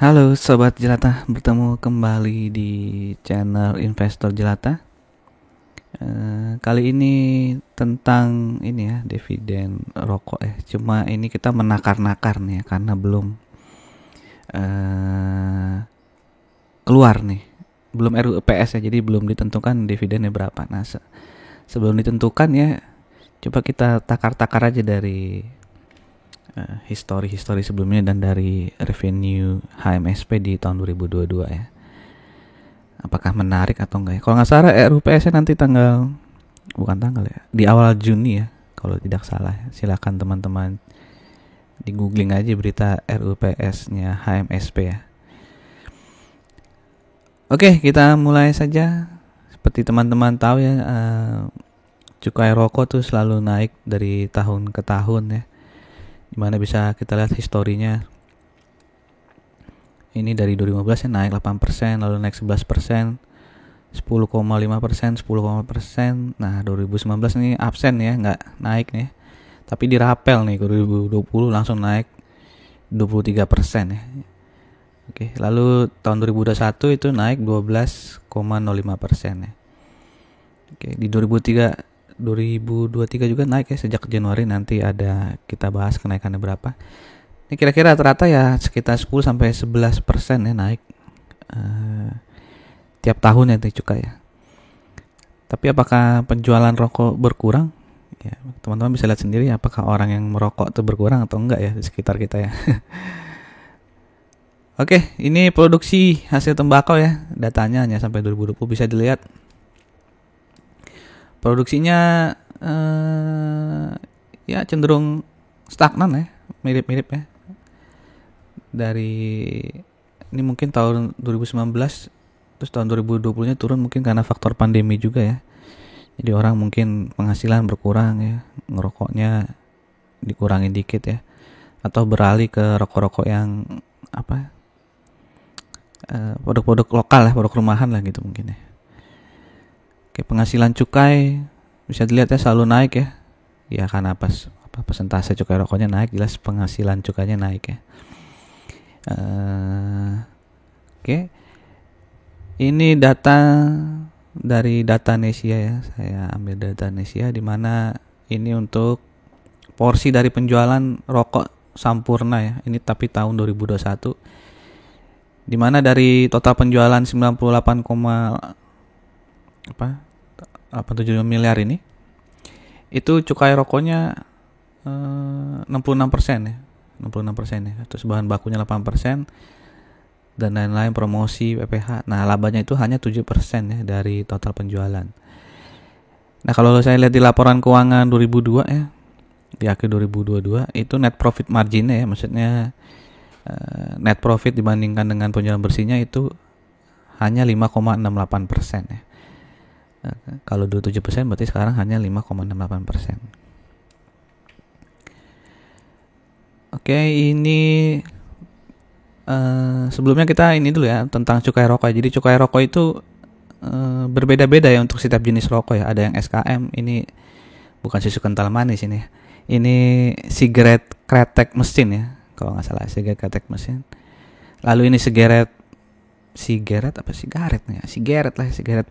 Halo Sobat Jelata, bertemu kembali di channel Investor Jelata. Kali ini tentang ini ya, dividen rokok ya. Cuma ini kita menakar-nakar nih ya, karena belum eh, keluar nih. Belum RUU PS ya, jadi belum ditentukan dividennya berapa. Nah, sebelum ditentukan ya, coba kita takar-takar aja dari histori sebelumnya dan dari revenue HMSP di tahun 2022 ya. Apakah menarik atau enggak ya? Kalau nggak salah RUPS nanti bukan tanggal ya, di awal Juni ya, kalau tidak salah. Silakan teman-teman di googling aja berita RUPS-nya HMSP ya. Oke, kita mulai saja. Seperti teman-teman tahu ya, cukai rokok tuh selalu naik dari tahun ke tahun ya. Dimana bisa kita lihat historinya. Ini dari 2015 ya naik 8%, lalu naik 11%, 10,5%, 10,5%. Nah, 2019 ini absen ya, nggak naik nih. Tapi dirapel nih, 2020 langsung naik 23% ya. Oke, lalu tahun 2021 itu naik 12,05% ya. Oke, di 2023 juga naik ya, sejak Januari. Nanti ada kita bahas kenaikannya berapa. Ini kira-kira rata-rata ya sekitar 10-11% ya naik tiap tahun ya cukai ya. Tapi apakah penjualan rokok berkurang? Ya, teman-teman bisa lihat sendiri apakah orang yang merokok itu berkurang atau enggak ya di sekitar kita ya. Oke, ini produksi hasil tembakau ya. Datanya hanya sampai 2020, bisa dilihat. Produksinya ya cenderung stagnan ya, mirip-mirip ya. Dari ini mungkin tahun 2019 terus tahun 2020-nya turun mungkin karena faktor pandemi juga ya. Jadi orang mungkin penghasilan berkurang ya, ngerokoknya dikurangin dikit ya, atau beralih ke rokok-rokok yang apa, produk-produk lokal ya, produk rumahan lah gitu mungkin ya. Oke, penghasilan cukai bisa dilihat ya selalu naik ya. Ya karena persentase cukai rokoknya naik, jelas penghasilan cukainya naik ya. Oke. Ini data dari Datanesia ya. Saya ambil Datanesia di mana ini untuk porsi dari penjualan rokok Sampurna ya. Ini tapi tahun 2021. Di mana dari total penjualan 97 miliar ini, itu cukai rokoknya 66% ya. 66% ya. Terus bahan bakunya 8%. Dan lain-lain, promosi, PPH. Nah, labanya itu hanya 7% ya dari total penjualan. Nah, kalau saya lihat di laporan keuangan 2002 ya, di akhir 2022 itu net profit marginnya ya, maksudnya net profit dibandingkan dengan penjualan bersihnya itu hanya 5,68% ya. Kalau dulu 7% berarti sekarang hanya 5,68%. Oke, ini sebelumnya kita ini dulu ya tentang cukai rokok. Jadi cukai rokok itu berbeda-beda ya untuk setiap jenis rokok ya. Ada yang SKM, ini bukan susu kental manis ini. Ini sigaret kretek mesin ya, kalau nggak salah sigaret kretek mesin. Lalu ini sigaret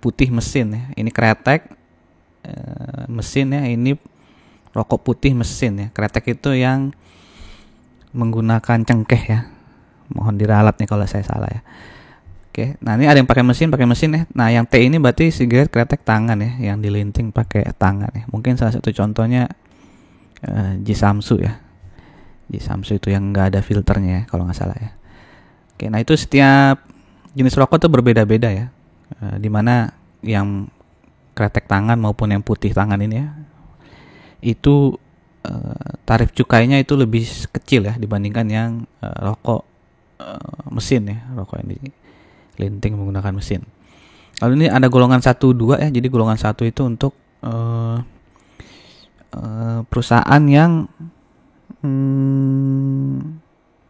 putih mesin ya. Ini kretek mesin ya. Ini rokok putih mesin ya. Kretek itu yang menggunakan cengkeh ya. Mohon diralat nih kalau saya salah ya. Oke, nah ini ada yang pakai mesin ya. Nah yang T ini berarti sigaret kretek tangan ya, yang dilinting pakai tangan ya. Mungkin salah satu contohnya Jisamsu ya. Jisamsu itu yang nggak ada filternya ya, kalau nggak salah ya. Oke, nah itu setiap jenis rokok tuh berbeda-beda ya. Dimana yang kretek tangan maupun yang putih tangan ini ya, itu tarif cukainya itu lebih kecil ya dibandingkan yang rokok mesin ya, rokok yang dilinting menggunakan mesin. Lalu ini ada golongan 1, 2 ya. Jadi golongan 1 itu untuk perusahaan yang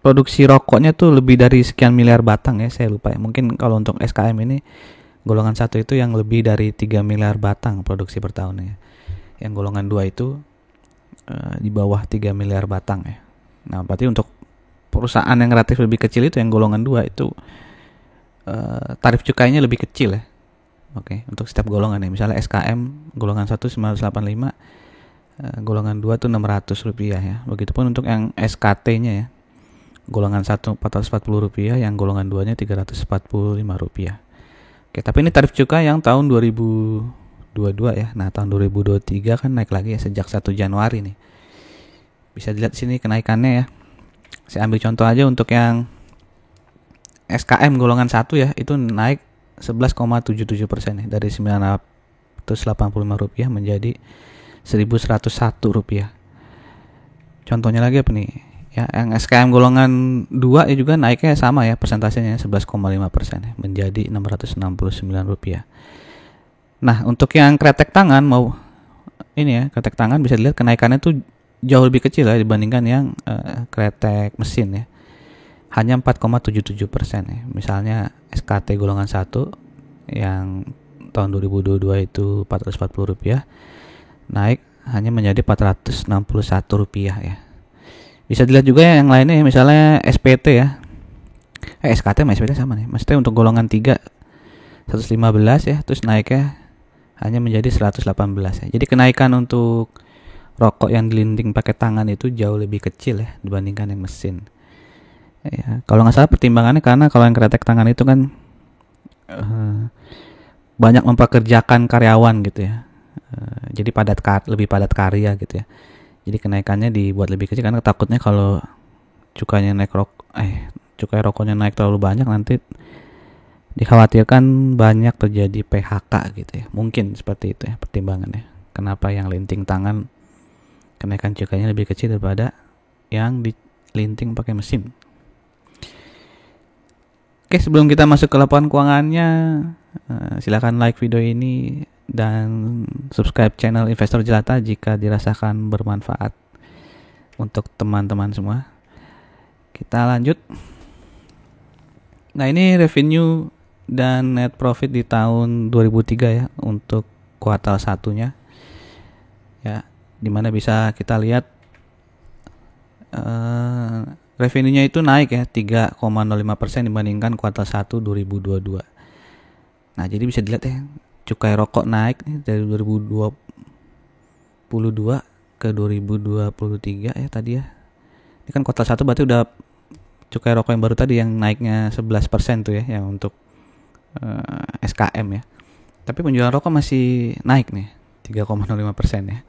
produksi rokoknya tuh lebih dari sekian miliar batang ya, saya lupa ya. Mungkin kalau untuk SKM ini golongan 1 itu yang lebih dari 3 miliar batang produksi per tahun ya. Yang golongan 2 itu di bawah 3 miliar batang ya. Nah, berarti untuk perusahaan yang relatif lebih kecil itu yang golongan 2 itu tarif cukainya lebih kecil ya. Oke, untuk setiap golongan ya. Misalnya SKM golongan 1 985, golongan 2 tuh Rp600 ya. Begitupun untuk yang SKT-nya ya. Golongan 1 Rp440, yang golongan 2-nya Rp345. Oke, tapi ini tarif cukai yang tahun 2022 ya. Nah, tahun 2023 kan naik lagi ya sejak 1 Januari nih. Bisa dilihat sini kenaikannya ya. Saya ambil contoh aja untuk yang SKM golongan 1 ya, itu naik 11,77% ya, dari Rp985 menjadi Rp1.101. Contohnya lagi apa nih? Ya, yang SKM golongan 2 ya juga naiknya sama ya, persentasenya 11,5% ya, menjadi Rp669. Nah, untuk yang kretek tangan mau ini ya, kretek tangan bisa dilihat kenaikannya tuh jauh lebih kecil ya dibandingkan yang kretek mesin ya. Hanya 4,77% ya. Misalnya SKT golongan 1 yang tahun 2022 itu Rp440, naik hanya menjadi Rp461 ya. Bisa dilihat juga yang lainnya ya, misalnya SPT ya. SKT sama SPT sama nih. Maksudnya untuk golongan 3 115 ya, terus naiknya hanya menjadi 118 ya. Jadi kenaikan untuk rokok yang dilinting pakai tangan itu jauh lebih kecil ya dibandingkan yang mesin. Ya, kalau nggak salah pertimbangannya karena kalau yang kretek tangan itu kan banyak mempekerjakan karyawan gitu ya. Jadi lebih padat karya gitu ya. Jadi kenaikannya dibuat lebih kecil karena takutnya kalau cukai rokoknya naik terlalu banyak, nanti dikhawatirkan banyak terjadi PHK gitu ya. Mungkin seperti itu ya pertimbangannya. Kenapa yang linting tangan kenaikan cukainya lebih kecil daripada yang dilinting pakai mesin. Oke, sebelum kita masuk ke laporan keuangannya, silakan like video ini dan subscribe channel Investor Jelata jika dirasakan bermanfaat untuk teman-teman semua. Kita lanjut. Nah, ini revenue dan net profit di tahun 2003 ya untuk kuartal 1-nya. Ya, dimana bisa kita lihat revenue-nya itu naik ya 3,05% dibandingkan kuartal 1 2022. Nah, jadi bisa dilihat ya, cukai rokok naik nih dari 2022 ke 2023 ya tadi ya. Ini kan kuartal 1 berarti udah cukai rokok yang baru tadi yang naiknya 11% tuh ya, yang untuk SKM ya. Tapi penjualan rokok masih naik nih 3,05% ya.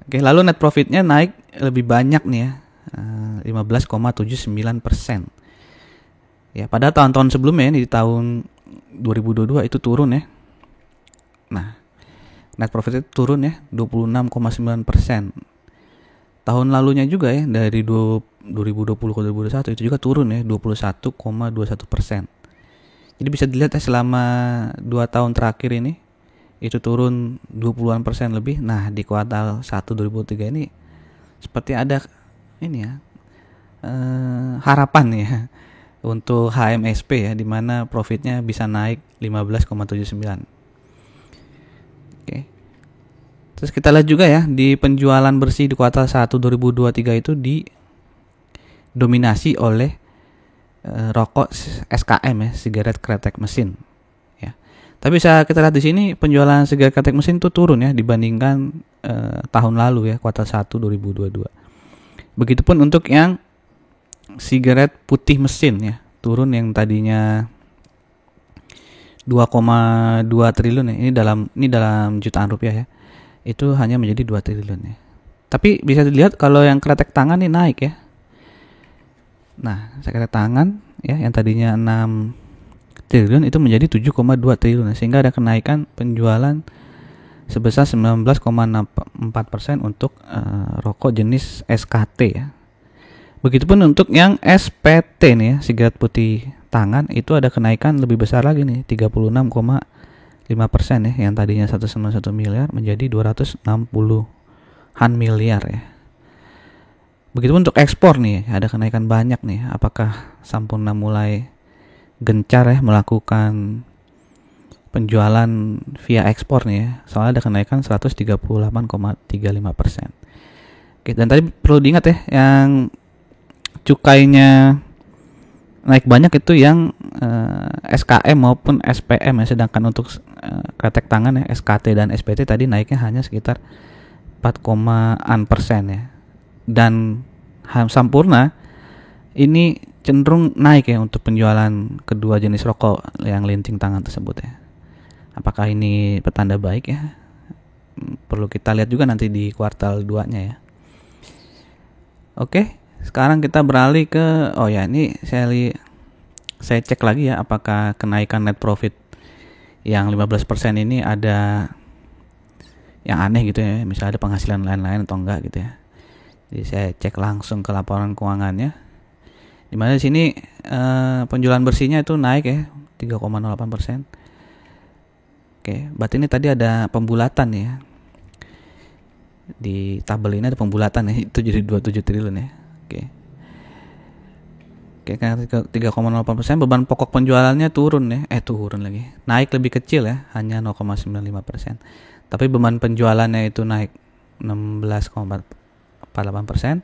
Oke, lalu net profitnya naik lebih banyak nih ya, 15,79%. Ya, pada tahun-tahun sebelumnya di tahun 2022 itu turun ya. Nah, net profit itu turun ya 26,9%. Tahun lalunya juga ya dari 2020 ke 2021 itu juga turun ya 21,21%. Jadi bisa dilihat ya selama 2 tahun terakhir ini itu turun 20% lebih. Nah, di kuartal 1 2023 ini seperti ada ini ya harapan ya untuk HMSP ya, di mana profitnya bisa naik 15,79. Oke. Terus kita lihat juga ya di penjualan bersih di kuartal 1 2023 itu didominasi oleh rokok SKM ya, sigaret kretek mesin. Tapi bisa kita lihat di sini penjualan sigaret kretek mesin itu turun ya dibandingkan tahun lalu ya, kuartal 1 2022. Begitupun untuk yang sigaret putih mesin ya, turun yang tadinya 2,2 triliun ya. Ini dalam jutaan rupiah ya. Itu hanya menjadi 2 triliun ya. Tapi bisa dilihat kalau yang kretek tangan ini naik ya. Nah, kretek tangan ya yang tadinya 6 triliun itu menjadi 7,2 triliun sehingga ada kenaikan penjualan sebesar 19,64% untuk rokok jenis SKT ya. Begitupun untuk yang SPT nih ya, sigaret putih tangan itu ada kenaikan lebih besar lagi nih 36,5% ya, yang tadinya 191 miliar menjadi 260-an miliar ya. Begitupun untuk ekspor nih ada kenaikan banyak nih. Apakah Sampurna mulai gencar ya melakukan penjualan via ekspor nih ya, soalnya ada kenaikan 138,35%. Oke, dan tadi perlu diingat ya, yang cukainya naik banyak itu yang SKM maupun SPM ya, sedangkan untuk kretek tangan ya, SKT dan SPT tadi naiknya hanya sekitar 4,an% ya. Dan Sampurna ini cenderung naik ya untuk penjualan kedua jenis rokok yang linting tangan tersebut ya. Apakah ini petanda baik ya? Perlu kita lihat juga nanti di kuartal 2-nya ya. Oke, sekarang kita beralih ke ini saya cek lagi ya, apakah kenaikan net profit yang 15% ini ada yang aneh gitu ya, misalnya ada penghasilan lain-lain atau enggak gitu ya. Jadi saya cek langsung ke laporan keuangannya, dimana di sini penjualan bersihnya itu naik ya 3,08%. Oke, berarti ini tadi ada pembulatan ya. Di tabel ini ada pembulatan ya, itu jadi 27 triliun ya. Oke, karena 3,08%, beban pokok penjualannya turun ya. Turun lagi. Naik lebih kecil ya, hanya 0,95%. Tapi beban penjualannya itu naik 16,48%.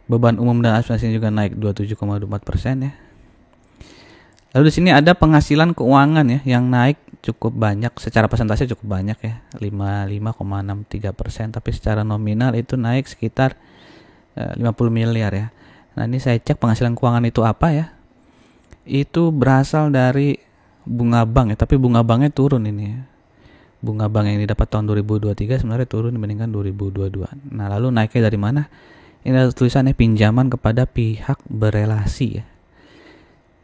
Beban umum dan administrasi juga naik 27,24% ya. Lalu di sini ada penghasilan keuangan ya yang naik cukup banyak, secara persentase cukup banyak ya, 55,63%, tapi secara nominal itu naik sekitar 50 miliar ya. Nah, ini saya cek penghasilan keuangan itu apa ya. Itu berasal dari bunga bank ya, tapi bunga banknya turun ini ya. Bunga bank yang didapat tahun 2023 sebenarnya turun dibandingkan 2022. Nah, lalu naiknya dari mana? Ini ada tulisannya pinjaman kepada pihak berelasi ya.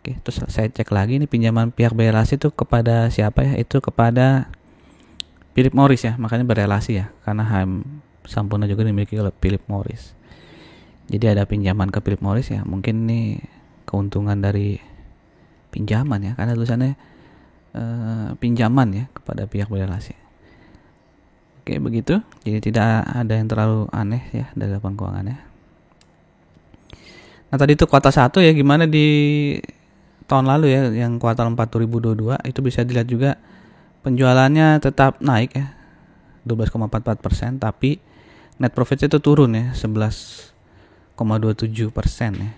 Oke, terus saya cek lagi, ini pinjaman pihak berelasi itu kepada siapa ya? Itu kepada Philip Morris ya, makanya berelasi ya, karena HM Sampurna juga dimiliki oleh Philip Morris. Jadi ada pinjaman ke Philip Morris ya, mungkin ini keuntungan dari pinjaman ya, karena tulisannya pinjaman ya kepada pihak berelasi. Oke, begitu. Jadi tidak ada yang terlalu aneh ya dari laporan keuangannya. Nah, tadi itu kuartal 1 ya, gimana di tahun lalu ya, yang kuartal 4 2022 itu bisa dilihat juga penjualannya tetap naik ya 12,44%, tapi net profit itu turun ya 11,27% ya.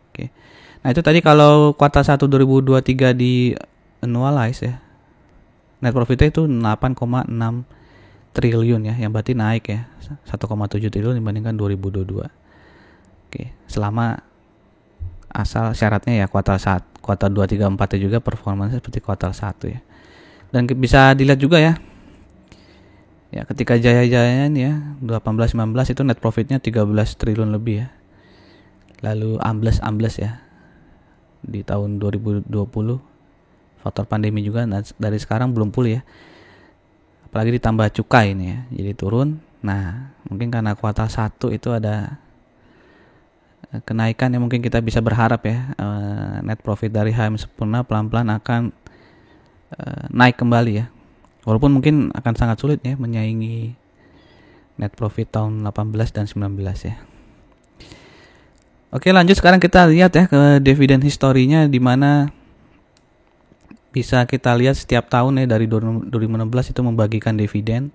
Oke. Nah, itu tadi kalau kuartal 1 2023 di annualize ya. Net profitnya itu 8,6 triliun ya, yang berarti naik ya 1,7 triliun dibandingkan 2022. Oke, selama asal syaratnya ya kuartal 1, kuartal 2, 3, 4 juga performanya seperti kuartal 1 ya. Dan bisa dilihat juga ya. Ya, ketika jaya-jayanya nih ya 18-19 itu net profitnya 13 triliun lebih ya. Lalu ambles ya di tahun 2020, faktor pandemi juga, dari sekarang belum pulih ya. Apalagi ditambah cukai ini ya, jadi turun. Nah, mungkin karena kuartal 1 itu ada kenaikan yang mungkin kita bisa berharap ya, net profit dari HM Sampurna pelan-pelan akan naik kembali ya. Walaupun mungkin akan sangat sulit ya menyaingi net profit tahun 18 dan 19 ya. Oke, lanjut sekarang kita lihat ya ke dividen historinya, di mana bisa kita lihat setiap tahun ya dari 2016 itu membagikan dividen.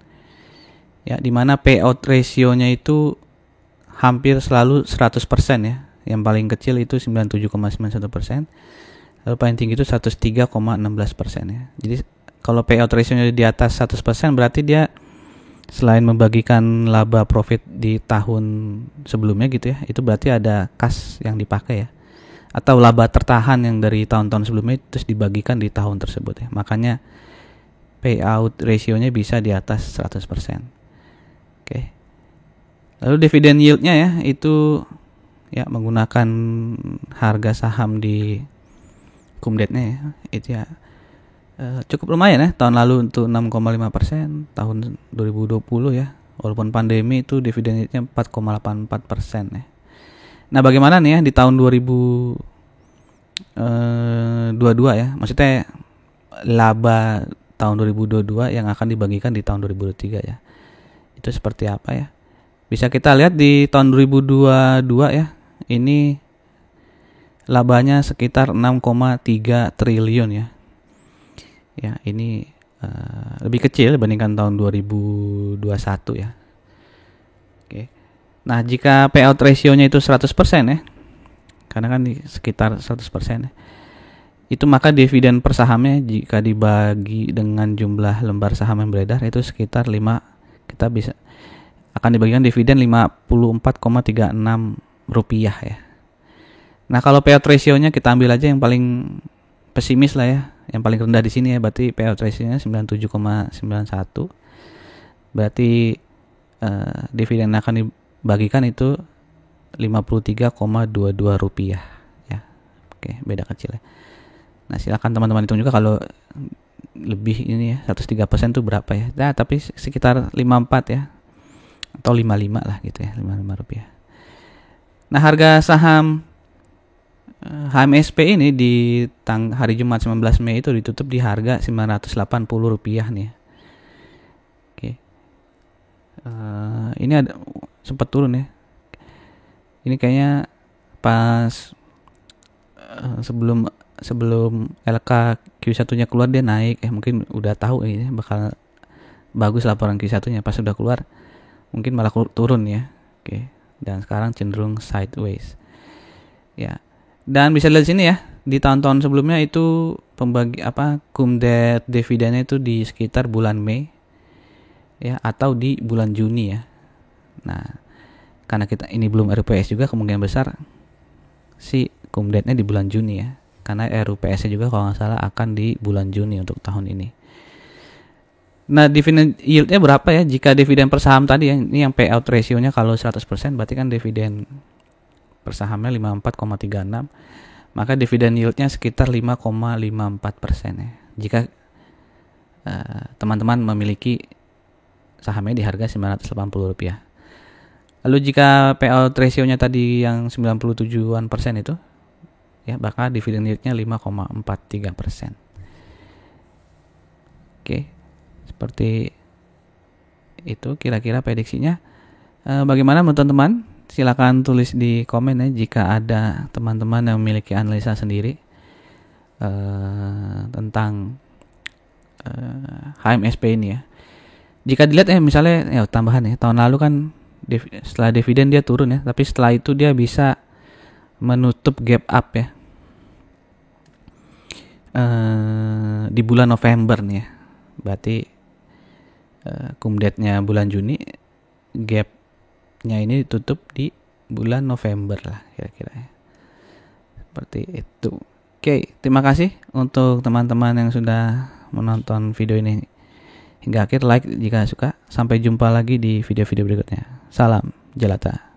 Ya, di mana payout ratio-nya itu hampir selalu 100% ya. Yang paling kecil itu 97,91%. Lalu paling tinggi itu 103,16% ya. Jadi kalau payout ratio-nya di atas 100% berarti dia selain membagikan laba profit di tahun sebelumnya gitu ya, itu berarti ada kas yang dipakai ya, atau laba tertahan yang dari tahun-tahun sebelumnya terus dibagikan di tahun tersebut ya. Makanya payout ratio-nya bisa di atas 100%. Oke. Lalu dividen yield-nya ya, itu ya menggunakan harga saham di Kumdet-nya ya. Itu ya cukup lumayan ya tahun lalu untuk 6,5%, tahun 2020 ya. Walaupun pandemi itu dividen yield-nya 4,84% ya. Nah, bagaimana nih ya di tahun 2022 ya? Maksudnya laba tahun 2022 yang akan dibagikan di tahun 2023 ya. Itu seperti apa ya? Bisa kita lihat di tahun 2022 ya. Ini labanya sekitar 6,3 triliun ya. Ya, ini lebih kecil dibandingkan tahun 2021 ya. Oke. Nah, jika payout ratio-nya itu 100% ya, karena kan di sekitar 100% ya. Itu maka dividen per sahamnya jika dibagi dengan jumlah lembar saham yang beredar itu sekitar 5, kita bisa akan dibagikan dividen 54,36 rupiah ya. Nah, kalau payout ratio-nya kita ambil aja yang paling pesimis lah ya, yang paling rendah di sini ya, berarti payout ratio-nya 97,91. Berarti dividen yang akan dibagikan itu 53,22 rupiah ya. Oke, beda kecil ya. Nah, silakan teman-teman hitung juga kalau lebih ini ya, 103% itu berapa ya. Nah, tapi sekitar 54 ya. Atau 55 lah gitu ya, 55 rupiah. Nah, harga saham HMSP ini di hari Jumat 19 Mei itu ditutup di harga 980 rupiah nih ya. Oke. Ini ada sempat turun ya. Ini kayaknya pas sebelum LK Q1-nya keluar dia naik ya, mungkin udah tahu ini bakal bagus laporan Q1-nya, pas sudah keluar mungkin malah turun ya. Oke. Dan sekarang cenderung sideways. Ya. Dan bisa lihat sini ya, di tahun-tahun sebelumnya itu kumdet dividennya itu di sekitar bulan Mei ya, atau di bulan Juni ya. Nah, karena kita ini belum RUPS juga, kemungkinan besar si kumdetnya di bulan Juni ya. Karena RUPS-nya juga kalau nggak salah akan di bulan Juni untuk tahun ini. Nah, dividen yield-nya berapa ya? Jika dividen per saham tadi ya, ini yang payout ratio-nya kalau 100%, berarti kan dividen per sahamnya 54,36. Maka dividen yield-nya sekitar 5,54% ya. Jika teman-teman memiliki sahamnya di harga 980 rupiah. Lalu jika payout ratio-nya tadi yang 97% itu ya, bakal dividen yield-nya 5,43%. Oke, seperti itu kira-kira prediksinya. Bagaimana menurut teman-teman? Silakan tulis di komen ya jika ada teman-teman yang memiliki analisa sendiri tentang HMSP ini ya. Jika dilihat misalnya ya tambahan ya, tahun lalu kan setelah dividen dia turun ya, tapi setelah itu dia bisa menutup gap up ya di bulan November nih ya. Berarti kumdetnya bulan Juni, gapnya ini ditutup di bulan November lah kira-kira ya. Seperti itu. Oke, terima kasih untuk teman-teman yang sudah menonton video ini hingga akhir. Like jika suka. Sampai jumpa lagi di video-video berikutnya. Salam Jelata.